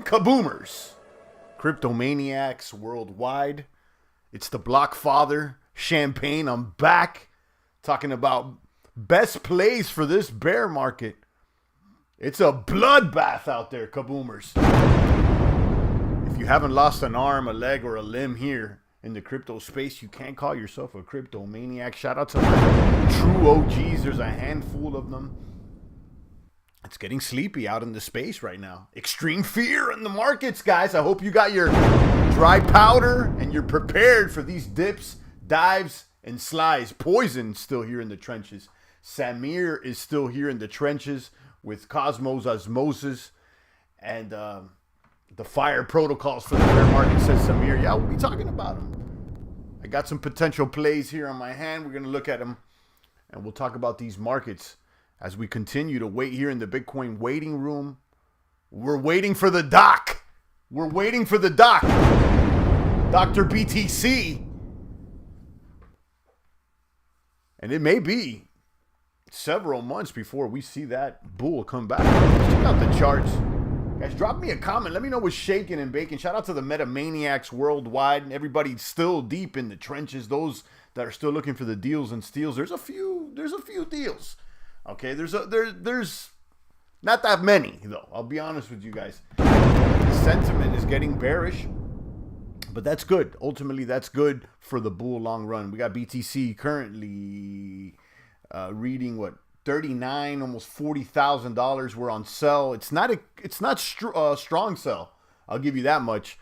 Kaboomers, cryptomaniacs worldwide. It's the Blockfather, Champagne. I'm back talking about best plays for this bear market. It's a bloodbath out there, Kaboomers. If you haven't lost an arm, a leg, or a limb here in the crypto space, you can't call yourself a cryptomaniac. Shout out to my true OGs. There's a handful of them. It's getting sleepy out in the space right now. Extreme fear in the markets, guys. I hope you got your dry powder and you're prepared for these dips, dives, and slides. Poison still here in the trenches. Samir is still here in the trenches with Cosmos Osmosis and the fire protocols for the bear market, says Samir. Yeah, we'll be talking about them. I got some potential plays here on my hand. We're going to look at them and we'll talk about these markets as we continue to wait here in the Bitcoin waiting room. We're waiting for the doc. We're waiting for the doc. Dr. BTC. And it may be several months before we see that bull come back. Let's check out the charts. Guys, drop me a comment. Let me know what's shaking and baking. Shout out to the metamaniacs worldwide and everybody still deep in the trenches. Those that are still looking for the deals and steals. There's a few deals. Okay, there's not that many, though. I'll be honest with you guys. The sentiment is getting bearish, but that's good. Ultimately, that's good for the bull long run. We got BTC currently reading, what, 39, almost $40,000. We're on sell. It's not strong sell. I'll give you that much.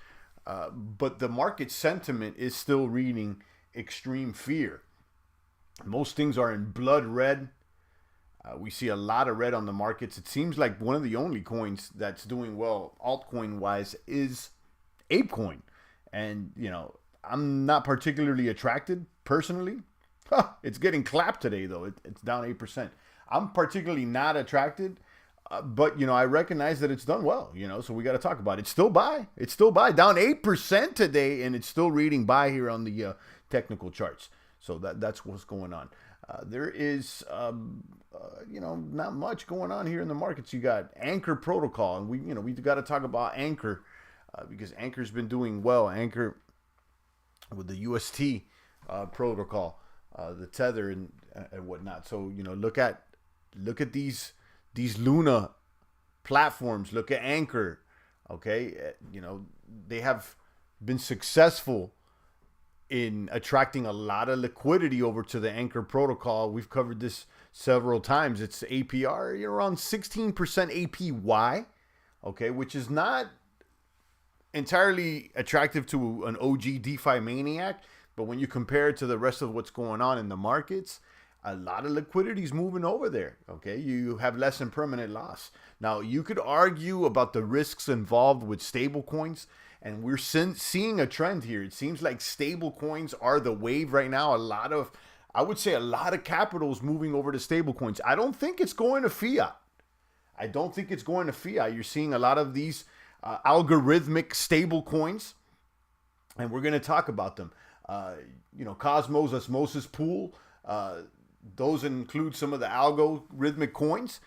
But the market sentiment is still reading extreme fear. Most things are in blood red. We see a lot of red on the markets. It seems like one of the only coins that's doing well altcoin-wise is ApeCoin. And, you know, I'm not particularly attracted personally. It's getting clapped today, though. It's down 8%. I'm particularly not attracted, but, you know, I recognize that it's done well, you know, so we got to talk about it. It's still buy. It's still buy. Down 8% today, and it's still reading buy here on the technical charts. So that's what's going on. There is, you know, not much going on here in the markets. You got Anchor Protocol, and we got to talk about Anchor because Anchor's been doing well. Anchor with the UST protocol, the Tether and whatnot. So, you know, look at these Luna platforms. Look at Anchor. Okay, you know, they have been successful in attracting a lot of liquidity over to the Anchor protocol. We've covered this several times. It's APR, you're around 16% APY, okay, which is not entirely attractive to an OG DeFi maniac, but when you compare it to the rest of what's going on in the markets, a lot of liquidity is moving over there, okay? You have less than permanent loss. Now, you could argue about the risks involved with stable coins, and we're seeing a trend here. It seems like stable coins are the wave right now. I would say a lot of capital is moving over to stable coins. I don't think it's going to fiat. You're seeing a lot of these algorithmic stable coins, and we're going to talk about them. You know, Cosmos Osmosis Pool, those include some of the algorithmic coins.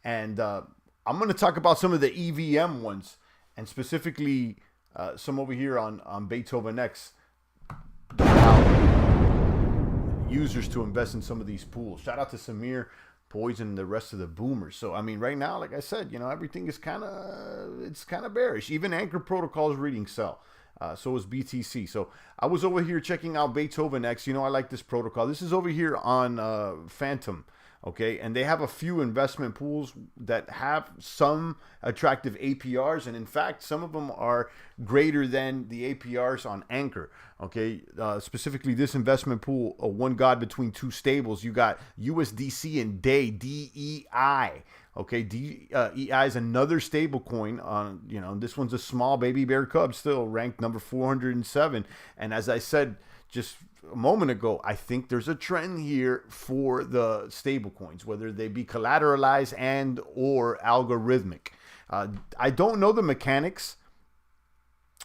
And I'm going to talk about some of the EVM ones, and specifically some over here on Beethoven X. Users to invest in some of these pools. Shout out to Samir, Poison, and the rest of the boomers. So, I mean, right now, like I said, you know, everything is kind of bearish. Even Anchor Protocol is reading sell. So is BTC. So I was over here checking out Beethoven X. You know, I like this protocol. This is over here on Phantom. Okay, and they have a few investment pools that have some attractive APRs, and in fact, some of them are greater than the APRs on Anchor. Okay, specifically this investment pool, one god between two stables. You got USDC and DEI, DEI. Okay, DEI is another stable coin. You know, this one's a small baby bear cub, still ranked number 407. And as I said just a moment ago, I think there's a trend here for the stable coins, whether they be collateralized and or algorithmic. I don't know the mechanics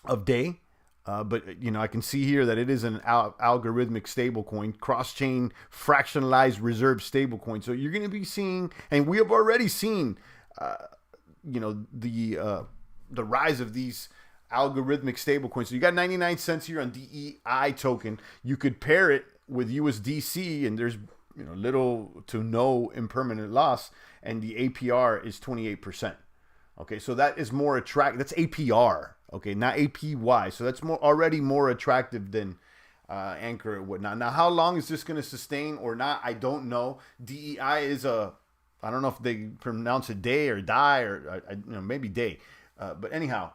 of DEI, but you know, I can see here that it is an algorithmic stablecoin, cross-chain fractionalized reserve stablecoin. So you're going to be seeing, and we have already seen, you know, the the rise of these algorithmic stablecoins. So you got 99 cents here on DEI token. You could pair it with USDC, and there's little to no impermanent loss, and the APR is 28%. Okay, so that is more attractive. That's APR, okay, not APY. So that's already more attractive than Anchor or whatnot. Now, how long is this going to sustain or not? I don't know. DEI is I don't know if they pronounce it day or die or maybe day. But anyhow,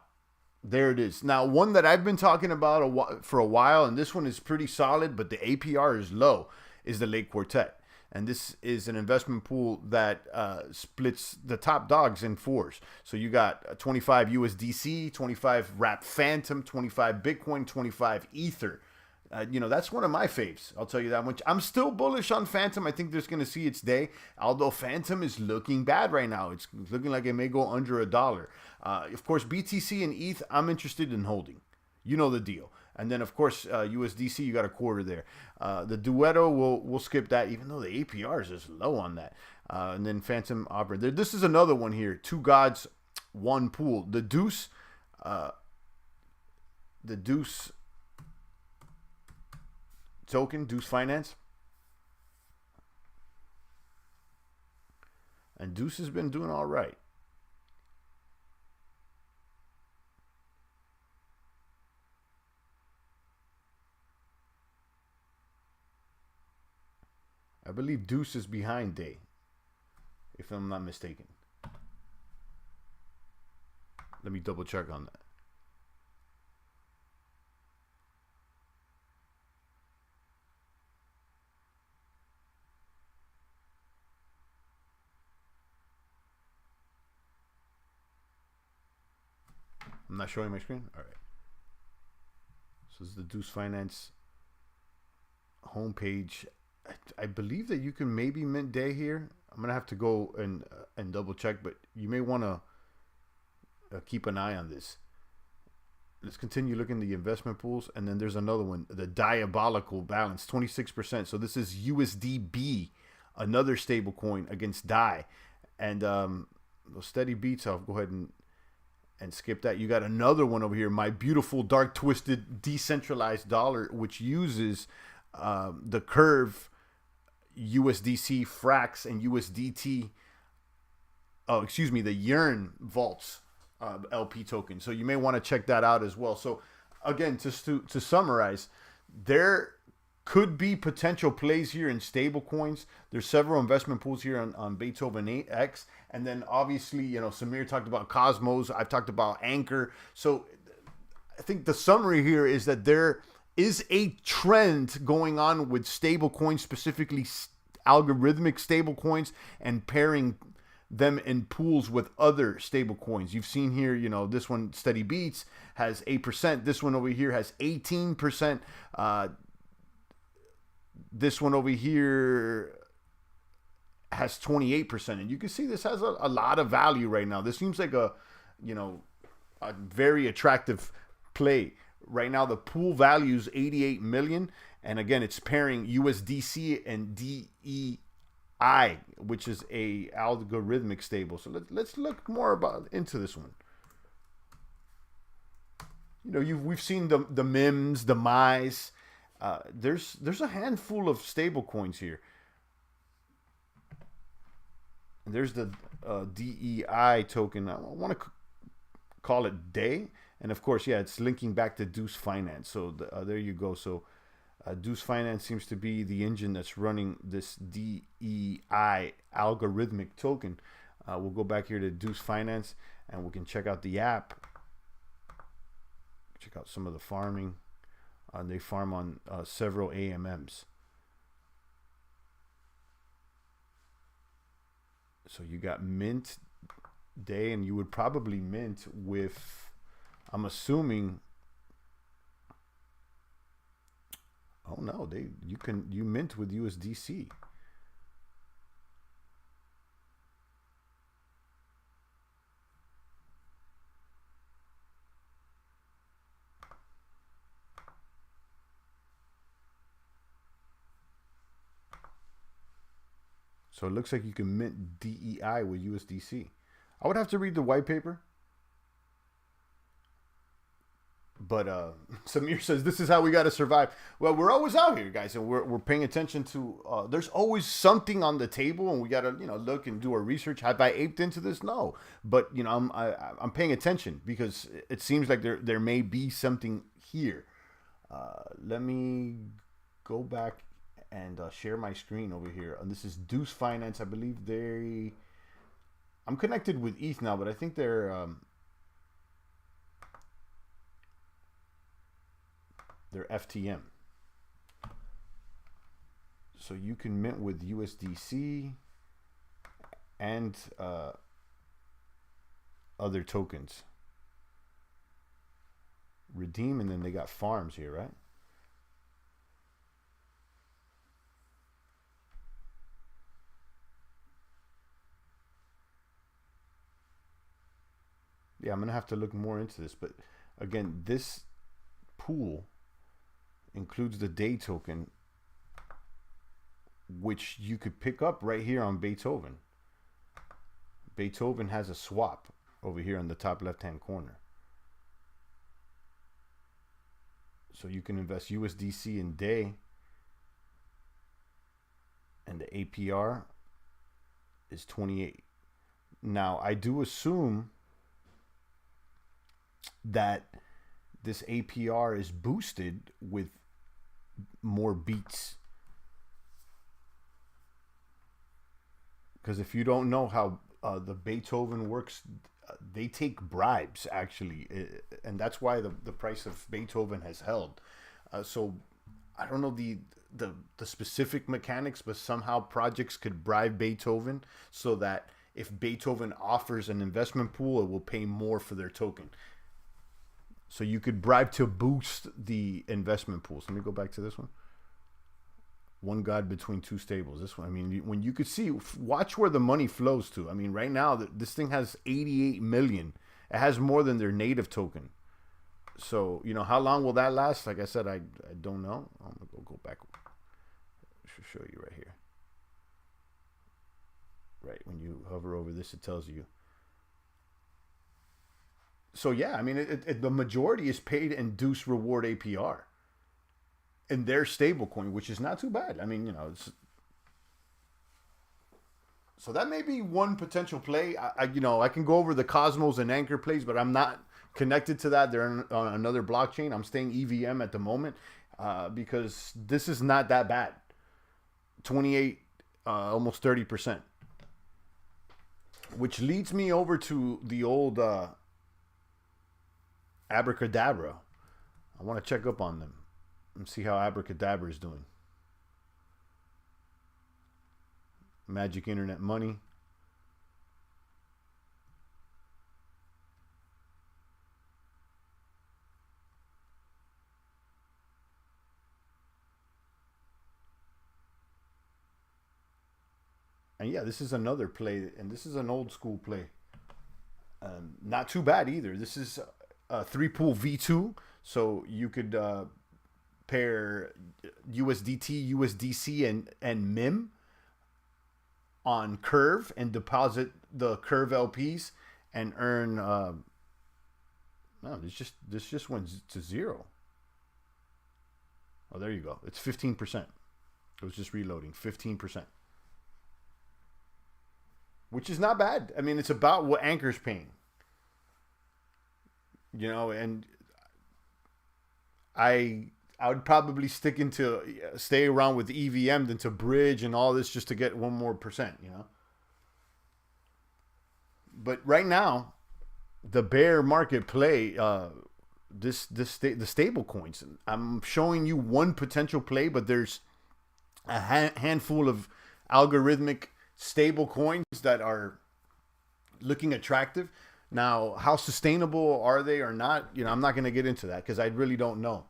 there it is. Now, one that I've been talking about for a while, and this one is pretty solid, but the APR is low, is the Lake Quartet. And this is an investment pool that splits the top dogs in fours. So you got 25 USDC, 25 Wrap Phantom, 25 Bitcoin, 25 Ether. That's one of my faves. I'll tell you that much. I'm still bullish on Phantom. I think there's going to see its day. Although Phantom is looking bad right now. It's looking like it may go under $1. Of course, BTC and ETH, I'm interested in holding. You know the deal. And then, of course, USDC, you got a quarter there. The Duetto, we'll skip that, even though the APR is just low on that. And then Phantom Opera. This is another one here. Two gods, one pool. The Deuce token, Deuce Finance. And Deuce has been doing all right. I believe Deuce is behind Day, if I'm not mistaken. Let me double check on that. I'm not showing my screen? All right. So this is the Deuce Finance homepage. I believe that you can maybe mint Day here. I'm going to have to go and double check, but you may want to keep an eye on this. Let's continue looking at the investment pools. And then there's another one, the Diabolical Balance, 26%. So this is USDB, another stable coin against DAI. And those steady beats, I'll go ahead and skip that. You got another one over here, My Beautiful Dark Twisted Decentralized Dollar, which uses the Curve USDC Frax and USDT. Oh, excuse me, the Yearn Vaults LP token. So you may want to check that out as well. So again, just to summarize, there could be potential plays here in stable coins. There's several investment pools here on Beethoven X. And then obviously, Samir talked about Cosmos. I've talked about Anchor. So I think the summary here is that there is a trend going on with stable coins, specifically algorithmic stable coins, and pairing them in pools with other stable coins. You've seen here, this one, Steady Beats, has 8%. This one over here has 18%. This one over here has 28%. And you can see this has a lot of value right now. This seems like a very attractive play. Right now, the pool value is 88 million. And again, it's pairing USDC and DEI, which is a algorithmic stable. So let's look more into this one. We've seen the MIMS, the MIs. There's a handful of stable coins here. There's the DEI token. I want to call it Day. And of course, yeah, it's linking back to Deuce Finance. So there you go. So Deuce Finance seems to be the engine that's running this DEI algorithmic token. We'll go back here to Deuce Finance and we can check out the app. Check out some of the farming. They farm on several AMMs. So you got mint Day, and you would probably mint with, I'm assuming, oh no, you mint with USDC. So it looks like you can mint DEI with USDC. I would have to read the white paper. But Samir says this is how we got to survive. Well, we're always out here, guys, and we're paying attention to. There's always something on the table, and we got to look and do our research. Have I aped into this? No, but I'm paying attention because it seems like there may be something here. Let me go back and share my screen over here. And this is Deuce Finance. I believe I'm connected with ETH now, but I think they're FTM. So you can mint with USDC and other tokens. Redeem, and then they got farms here, right? Yeah, I'm gonna have to look more into this, but again, this pool includes the day token, which you could pick up right here on Beethoven. Beethoven has a swap over here in the top left hand corner. So you can invest USDC in day, and the APR is 28. Now, I do assume that this APR is boosted with more beats. Because if you don't know how the Beethoven works, they take bribes, actually. And that's why the price of Beethoven has held. So I don't know the specific mechanics, but somehow projects could bribe Beethoven so that if Beethoven offers an investment pool, it will pay more for their token. So you could bribe to boost the investment pools. Let me go back to this one. One God between two stables. This one, I mean, when you could see, watch where the money flows to. I mean, right now, this thing has 88 million. It has more than their native token. So, how long will that last? Like I said, I don't know. I'm going to go back. I should show you right here. Right, when you hover over this, it tells you. So, yeah, I mean, the majority is paid in Deuce Reward APR in their stablecoin, which is not too bad. I mean, so that may be one potential play. I can go over the Cosmos and Anchor plays, but I'm not connected to that. They're on another blockchain. I'm staying EVM at the moment because this is not that bad. 28, almost 30%. Which leads me over to the old Abracadabra. I want to check up on them and see how Abracadabra is doing. Magic Internet Money. And yeah, this is another play, and this is an old school play. Not too bad either. This is a 3-pool V2, so you could pair USDT, USDC, and MIM on Curve and deposit the Curve LPs and earn. No, this just went to 0. Oh, there you go. It's 15%. It was just reloading. 15%. Which is not bad. I mean, it's about what Anchor's paying. And I would probably stay around with EVM than to Bridge and all this just to get 1 more percent, But right now, the bear market play, the stable coins. I'm showing you one potential play, but there's a handful of algorithmic stable coins that are looking attractive. Now, how sustainable are they or not? I'm not going to get into that because I really don't know.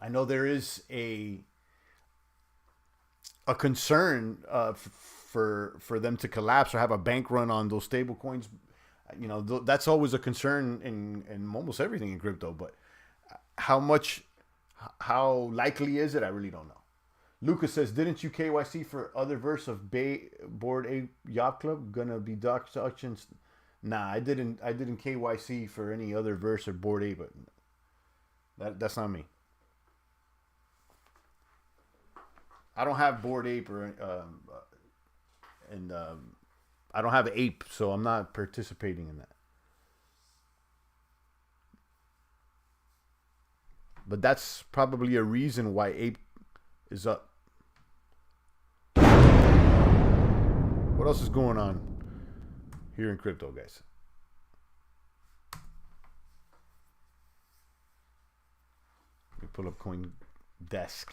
I know there is a concern for them to collapse or have a bank run on those stable coins. That's always a concern in almost everything in crypto. But how likely is it? I really don't know. Lucas says, didn't you KYC for other verse of Bored Ape Yacht Club? Gonna be deductions? Nah, I didn't KYC for any other verse or Bored Ape. But That's not me. I don't have Bored Ape or and I don't have Ape, so I'm not participating in that. But that's probably a reason why Ape is up. What else is going on here in crypto, guys? Let me pull up CoinDesk.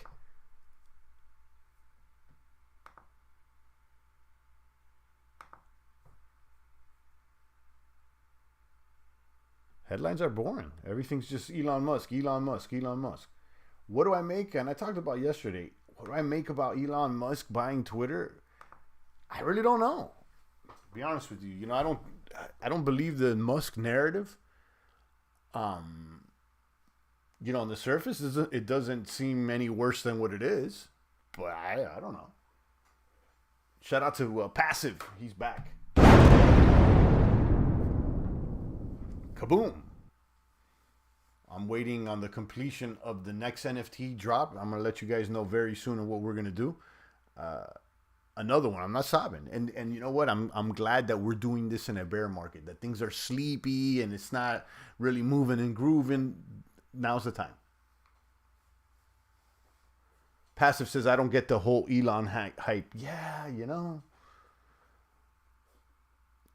Headlines are boring. Everything's just Elon Musk, Elon Musk, Elon Musk. What do I make? And I talked about yesterday. What do I make about Elon Musk buying Twitter? I really don't know. To be honest with you, you know, I don't believe the Musk narrative. You know, on the surface, it doesn't seem any worse than what it is. But I don't know. Shout out to Passive. He's back. Kaboom. I'm waiting on the completion of the next NFT drop. I'm going to let you guys know very soon of what we're going to do. Another one. I'm not sobbing. And you know what? I'm glad that we're doing this in a bear market, that things are sleepy and it's not really moving and grooving. Now's the time. Passive says, I don't get the whole Elon hype. Yeah, you know.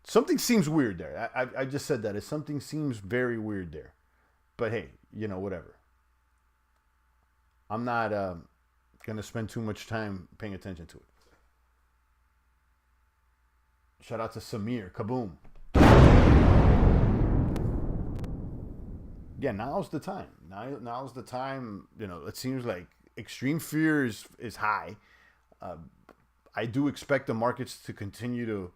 Something seems weird there. I just said that. Something seems very weird there. But hey, you know, whatever. I'm not going to spend too much time paying attention to it. Shout out to Samir. Kaboom. Yeah, now's the time. Now's the time. You know, it seems like extreme fear is high. I do expect the markets to continue to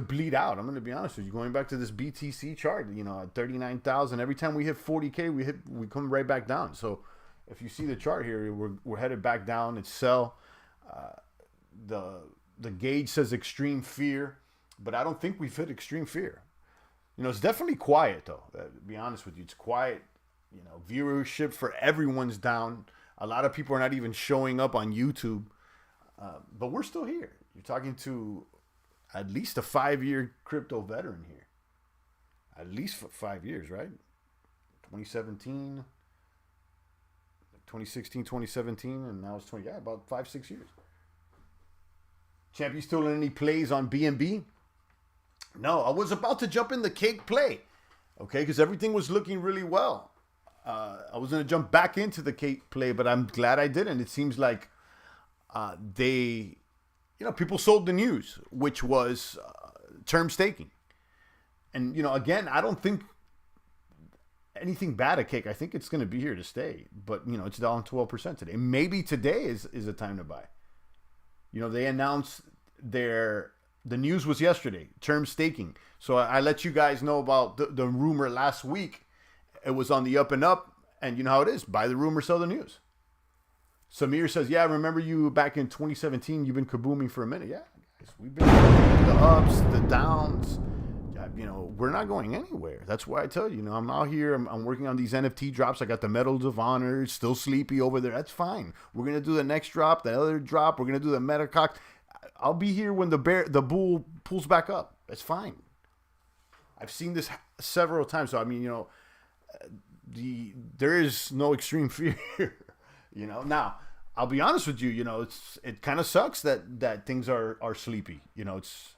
bleed out. I'm going to be honest with you. Going back to this BTC chart, you know, at 39,000, every time we hit 40K, we come right back down. So if you see the chart here, we're headed back down. It's sell. The gauge says extreme fear, but I don't think we've hit extreme fear. You know, it's definitely quiet though. To be honest with you, it's quiet. You know, viewership for everyone's down. A lot of people are not even showing up on YouTube, but we're still here. You're talking to at least a 5-year crypto veteran here. At least for 5 years, right? 2017, 2016, 2017, and now it's about 5-6 years. Champ, you still in any plays on BNB? No, I was about to jump in the cake play, okay, because everything was looking really well. I was going to jump back into the cake play, but I'm glad I didn't. It seems like people sold the news, which was term staking. And, you know, again, I don't think anything bad at cake. I think it's going to be here to stay. But, you know, it's down 12% today. Maybe today is a time to buy. You know, they announced the news was yesterday, term staking. So I let you guys know about the rumor last week. It was on the up and up. And you know how it is. Buy the rumor, sell the news. Samir says, yeah, remember you back in 2017, you've been kabooming for a minute. Yeah, guys, we've been the ups, the downs. You know, we're not going anywhere. That's why I tell you, I'm out here. I'm working on these NFT drops. I got the Medals of Honor, still sleepy over there. That's fine. We're going to do the next drop, the other drop. We're going to do the Metacock. I'll be here when the bull pulls back up. That's fine. I've seen this several times. So, I mean, you know, there is no extreme fear. You know, now I'll be honest with you. You know, it kind of sucks that things are sleepy. You know, it's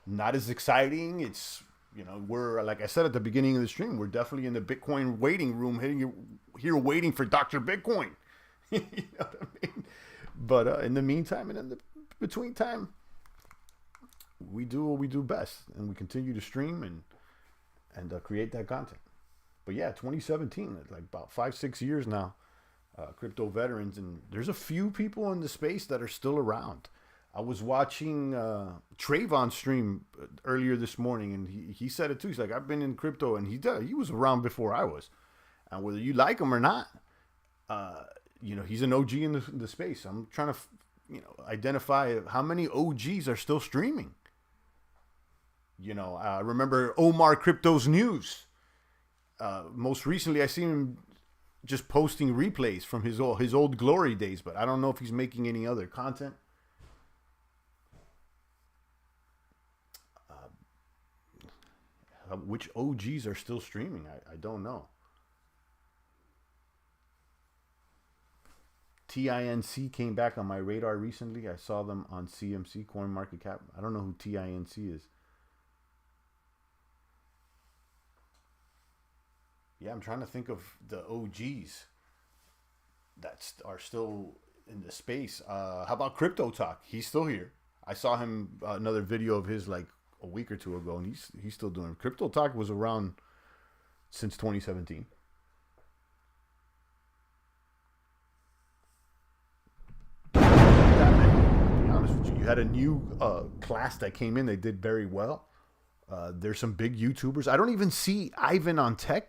not as exciting. It's, you know, we're, like I said at the beginning of the stream, we're definitely in the Bitcoin waiting room, here waiting for Dr. Bitcoin. You know what I mean? But in the meantime and in the between time, we do what we do best, and we continue to stream and create that content. But yeah, 2017, like about 5-6 years now. Crypto veterans, and there's a few people in the space that are still around. I was watching Trayvon stream earlier this morning, and he said it too. He's like, I've been in crypto, and he was around before I was. And whether you like him or not, you know, he's an OG in the space. I'm trying to, you know, identify how many OGs are still streaming. You know, I remember Omar Crypto's News. Most recently, I seen him just posting replays from his old glory days, but I don't know if he's making any other content. Which OGs are still streaming? I don't know. TINC came back on my radar recently. I saw them on CMC, CoinMarketCap. I don't know who TINC is. Yeah, I'm trying to think of the OGs that are still in the space. How about Crypto Talk? He's still here. I saw him, another video of his like a week or two ago, and he's still doing it. Crypto Talk was around since 2017. To be honest with you, you had a new class that came in. They did very well. There's some big YouTubers. I don't even see Ivan on Tech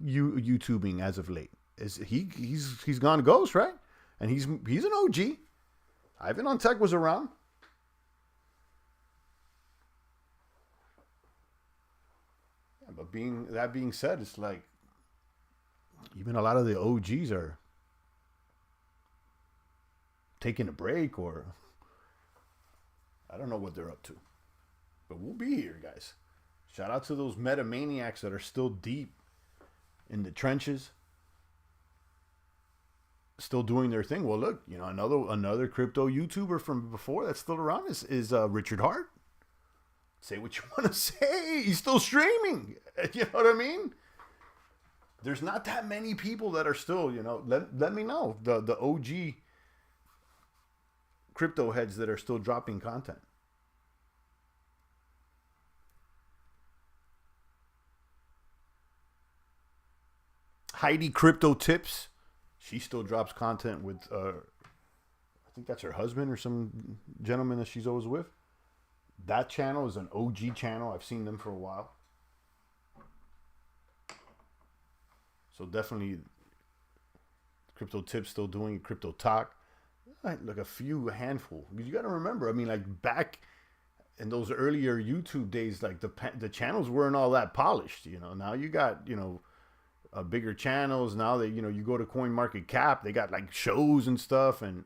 YouTubing as of late. He's gone ghost, right? And he's an OG. Ivan on Tech was around. But being said, it's like even a lot of the OGs are taking a break, or I don't know what they're up to. But we'll be here, guys. Shout out to those metamaniacs that are still deep in the trenches, still doing their thing. Well, look, you know, another crypto YouTuber from before that's still around is Richard Hart. Say what you want to say. He's still streaming. You know what I mean? There's not that many people that are still, you know, let me know. The OG crypto heads that are still dropping content. Heidi Crypto Tips. She still drops content with, I think that's her husband or some gentleman that she's always with. That channel is an OG channel. I've seen them for a while. So definitely Crypto Tips still doing Crypto Talk. Like a handful. Because you got to remember, I mean, like back in those earlier YouTube days, like the channels weren't all that polished. You know, now you got, you know, bigger channels. Now that, you know, you go to CoinMarketCap, they got like shows and stuff, and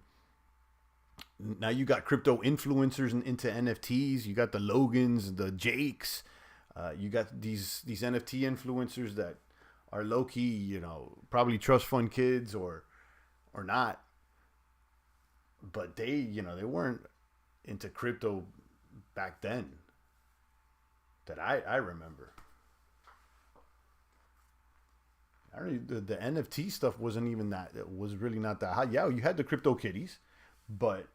now you got crypto influencers into NFTs. You got the Logans, the Jakes. You got these NFT influencers that are low key, you know, probably trust fund kids or not. But they, you know, they weren't into crypto back then that I remember. I don't, the NFT stuff wasn't even that. It was really not that hot. Yeah, you had the Crypto Kitties, but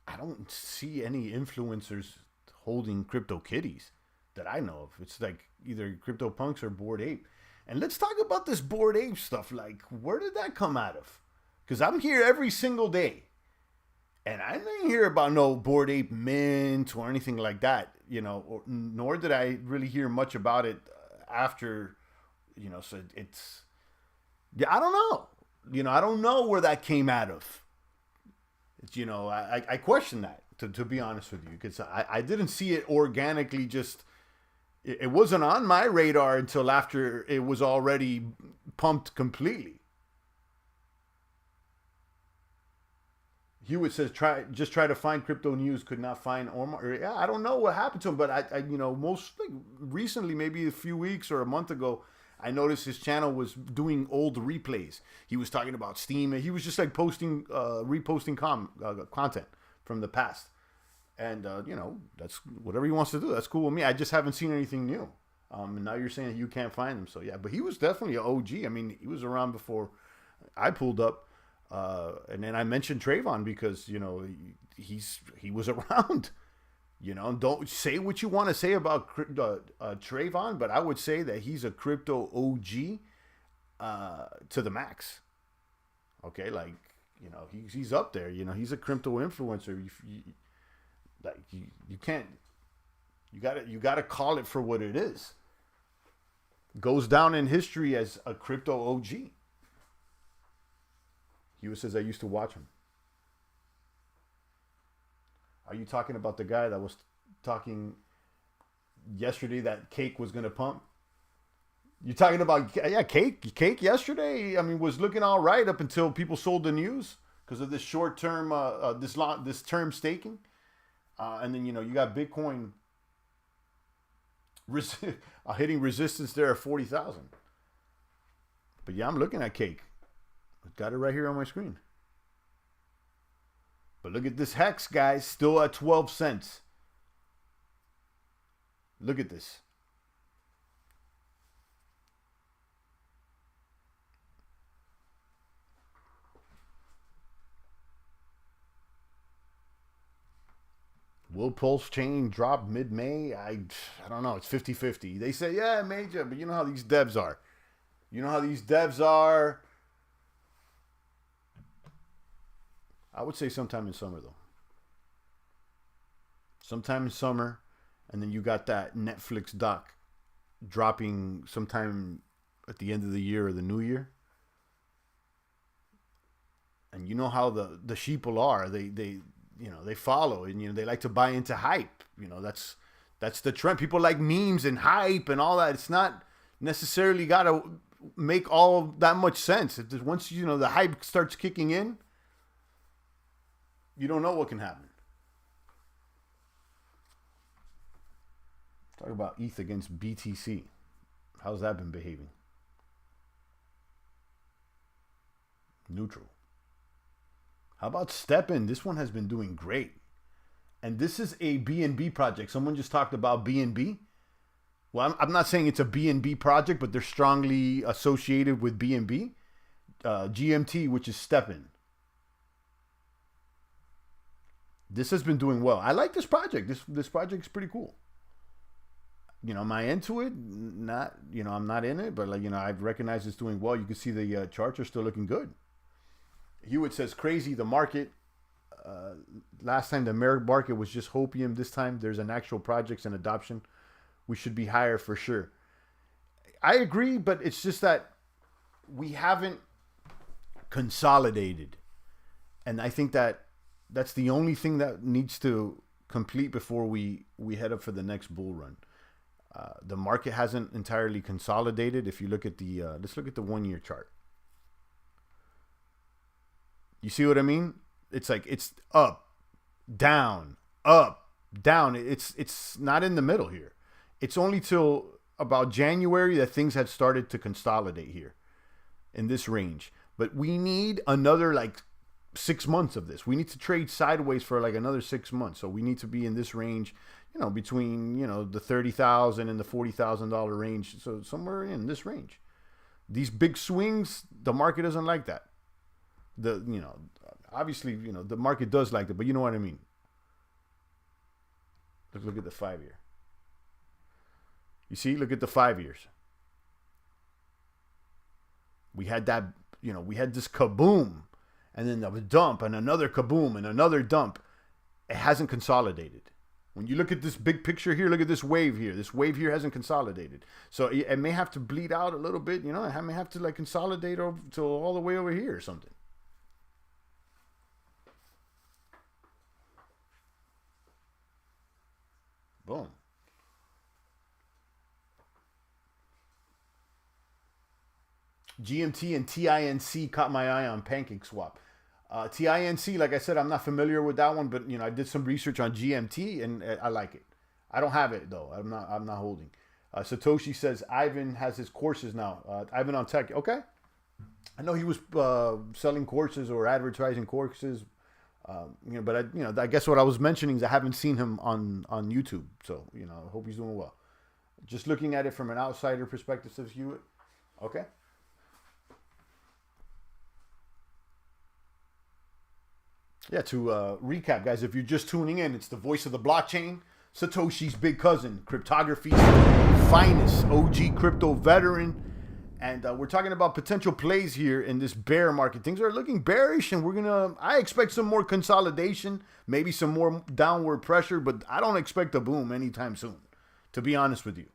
I don't see any influencers holding Crypto Kitties that I know of. It's like either Crypto Punks or Bored Ape. And let's talk about this Bored Ape stuff. Like, where did that come out of? Because I'm here every single day, and I didn't hear about no Bored Ape Mint or anything like that, you know, nor did I really hear much about it after, you know, so it's, yeah, I don't know. You know, I don't know where that came out of. You know, I question that, to be honest with you, because I didn't see it organically. Just it wasn't on my radar until after it was already pumped completely. Hewitt says, try to find crypto news. Could not find Omar. Yeah, I don't know what happened to him, but I you know, most like recently, maybe a few weeks or a month ago, I noticed his channel was doing old replays. He was talking about Steam, and he was just like reposting content from the past. And, you know, that's whatever he wants to do. That's cool with me. I just haven't seen anything new. And now you're saying that you can't find him. So, yeah, but he was definitely an OG. I mean, he was around before I pulled up. And then I mentioned Trayvon because, you know, he was around. You know, don't say what you want to say about Trayvon, but I would say that he's a crypto OG to the max. Okay, like, you know, he's up there. You know, he's a crypto influencer. You can't. You gotta call it for what it is. Goes down in history as a crypto OG. He says I used to watch him. Are you talking about the guy that was talking yesterday that cake was going to pump? You're talking about, yeah, cake. Cake yesterday, I mean, was looking all right up until people sold the news because of this short term, this term staking. And then, you got Bitcoin hitting resistance there at 40,000. But yeah, I'm looking at cake. Got it right here on my screen. But look at this Hex, guys, still at 12 cents. Look at this. Will Pulse chain drop mid-May? I don't know. It's 50-50. They say, yeah, major, but you know how these devs are. I would say sometime in summer, though. Sometime in summer, and then you got that Netflix doc dropping sometime at the end of the year or the new year. And you know how the sheeple are. They follow, and they like to buy into hype. That's the trend. People like memes and hype and all that. It's not necessarily got to make all that much sense. Once the hype starts kicking in, you don't know what can happen. Talk about ETH against BTC. How's that been behaving? Neutral. How about STEPN? This one has been doing great. And this is a BNB project. Someone just talked about BNB. Well, I'm not saying it's a BNB project, but they're strongly associated with BNB. GMT, which is STEPN. This has been doing well. I like this project. This project is pretty cool. Am I into it? Not, I'm not in it, but I recognize it's doing well. You can see the charts are still looking good. Hewitt says, crazy, the market. Last time the market was just hopium. This time there's an actual projects and adoption. We should be higher for sure. I agree, but it's just that we haven't consolidated. And I think that's the only thing that needs to complete before we head up for the next bull run. The market hasn't entirely consolidated. If you look at let's look at the 1 year chart. You see what I mean? It's like it's up, down, up, down. It's not in the middle here. It's only till about January that things had started to consolidate here in this range. But we need another 6 months of this. We need to trade sideways for another 6 months. So we need to be in this range, between, the $30,000 and the $40,000 range. So somewhere in this range. These big swings, the market doesn't like that. Obviously, the market does like that, but you know what I mean. Let's look at the 5 year. You see, look at the 5 years. We had that, we had this kaboom, and then a dump, and another kaboom, and another dump. It hasn't consolidated. When you look at this big picture here, look at this wave here. This wave here hasn't consolidated. So it may have to bleed out a little bit, it may have to consolidate to all the way over here or something. Boom. GMT and TINC caught my eye on PancakeSwap. TINC, like I said, I'm not familiar with that one, but I did some research on GMT and I like it. I don't have it though. I'm not holding. Satoshi says Ivan has his courses now. Ivan on Tech. Okay. I know he was selling courses or advertising courses. But I guess what I was mentioning is I haven't seen him on YouTube. So, I hope he's doing well. Just looking at it from an outsider perspective, says Hewitt. Okay. Yeah, to recap, guys, if you're just tuning in, it's the voice of the blockchain, Satoshi's big cousin, cryptography's finest, OG crypto veteran. And we're talking about potential plays here in this bear market. Things are looking bearish, and I expect some more consolidation, maybe some more downward pressure, but I don't expect a boom anytime soon, to be honest with you.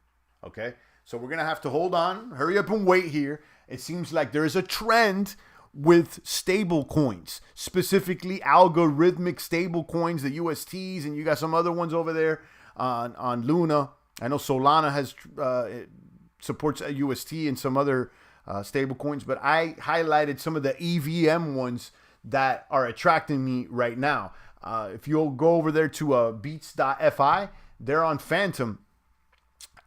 Okay? So we're going to have to hold on, hurry up and wait here. It seems like there is a trend with stable coins, specifically algorithmic stable coins, the USTs, and you got some other ones over there on Luna. I know Solana has supports UST and some other stable coins, but I highlighted some of the EVM ones that are attracting me right now. If you'll go over there to beats.fi, they're on Phantom,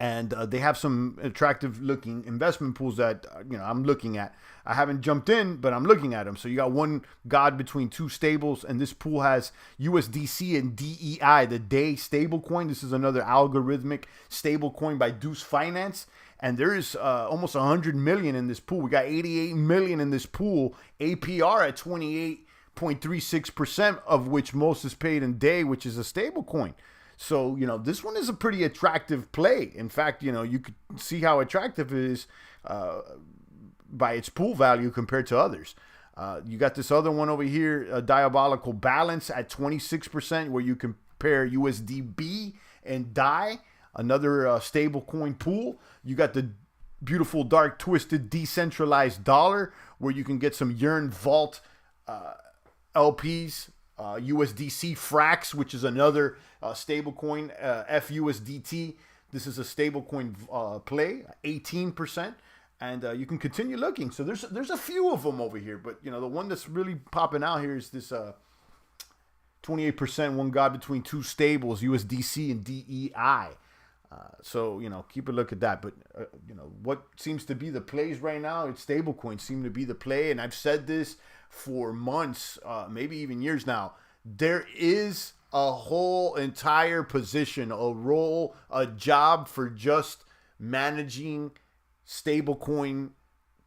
and they have some attractive looking investment pools that I'm looking at. I haven't jumped in, but I'm looking at them. So you got one God between two stables, and this pool has USDC and DEI, the DAY stable coin. This is another algorithmic stable coin by Deuce Finance. And there is almost 100 million in this pool. We got 88 million in this pool. APR at 28.36%, of which most is paid in DAY, which is a stable coin. So, this one is a pretty attractive play. In fact, you could see how attractive it is by its pool value compared to others. You got this other one over here, Diabolical Balance at 26%, where you compare USDB and DAI, another stable coin pool. You got the beautiful, dark, twisted, decentralized dollar, where you can get some Yearn Vault LPs, USDC Frax, which is another stable coin, FUSDT. This is a stable coin play, 18%. And you can continue looking. So there's a few of them over here. But, the one that's really popping out here is this 28% one God between two stables, USDC and DEI. So, keep a look at that. But, what seems to be the plays right now, it's stable coins seem to be the play. And I've said this for months, maybe even years now. There is a whole entire position, a role, a job for just managing stablecoin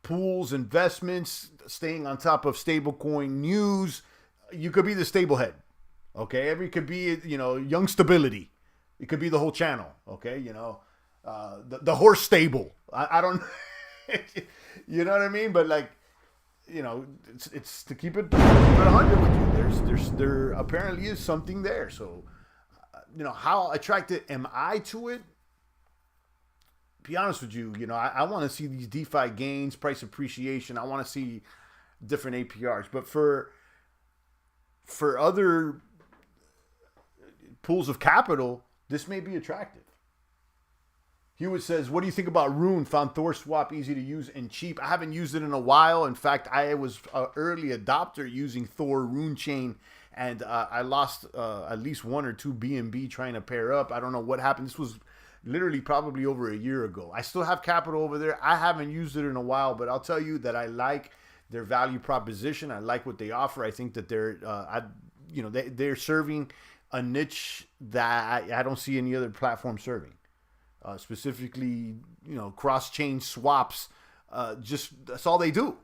pools, investments, staying on top of stablecoin news. You could be the stable head, okay? It could be, Young Stability. It could be the whole channel, okay? The horse stable. I don't, you know what I mean? But it's to keep it 100 with you. There apparently is something there. So, how attracted am I to it? Be honest with you, I want to see these DeFi gains, price appreciation. I want to see different APRs. But for other pools of capital, this may be attractive. Hewitt says, what do you think about Rune? Found Thor Swap easy to use and cheap. I haven't used it in a while. In fact, I was an early adopter using Thor Rune Chain, and I lost at least one or two BNB trying to pair up. I don't know what happened. This was literally probably over a year ago. I still have capital over there. I haven't used it in a while, but I'll tell you that I like their value proposition. I like what they offer. I think that they're serving a niche that I don't see any other platform serving. Specifically, cross-chain swaps. Just that's all they do.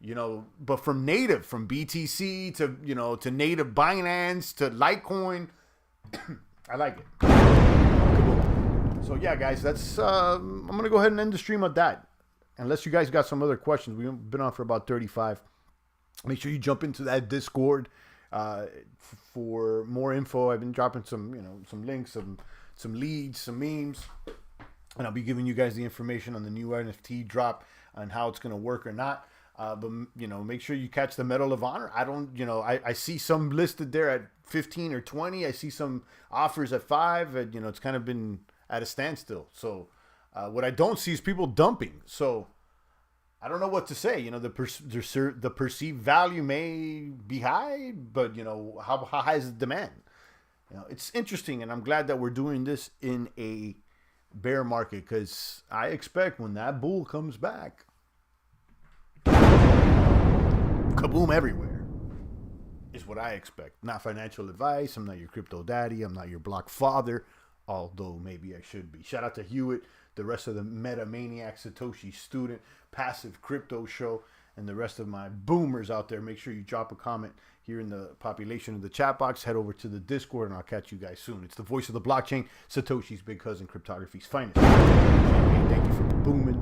But from BTC to native Binance to Litecoin, I like it. So yeah, guys, that's I'm gonna go ahead and end the stream at that. Unless you guys got some other questions, we've been on for about 35. Make sure you jump into that Discord for more info. I've been dropping some links, some leads, some memes, and I'll be giving you guys the information on the new NFT drop and how it's gonna work or not. But make sure you catch the Medal of Honor. I see some listed there at 15 or 20. I see some offers at 5. And, it's kind of been at a standstill. So what I don't see is people dumping. So I don't know what to say. The perceived value may be high, but how high is the demand? It's interesting, and I'm glad that we're doing this in a bear market, because I expect when that bull comes back, kaboom everywhere is what I expect. Not financial advice. I'm not your crypto daddy. I'm not your block father, although maybe I should be. Shout out to Hewitt, the rest of the Meta Maniac Satoshi student, Passive Crypto Show, and the rest of my boomers out there. Make sure you drop a comment here in the population of the chat box. Head over to the Discord, and I'll catch you guys soon. It's the voice of the blockchain, Satoshi's big cousin, cryptography's finest. Thank you for booming.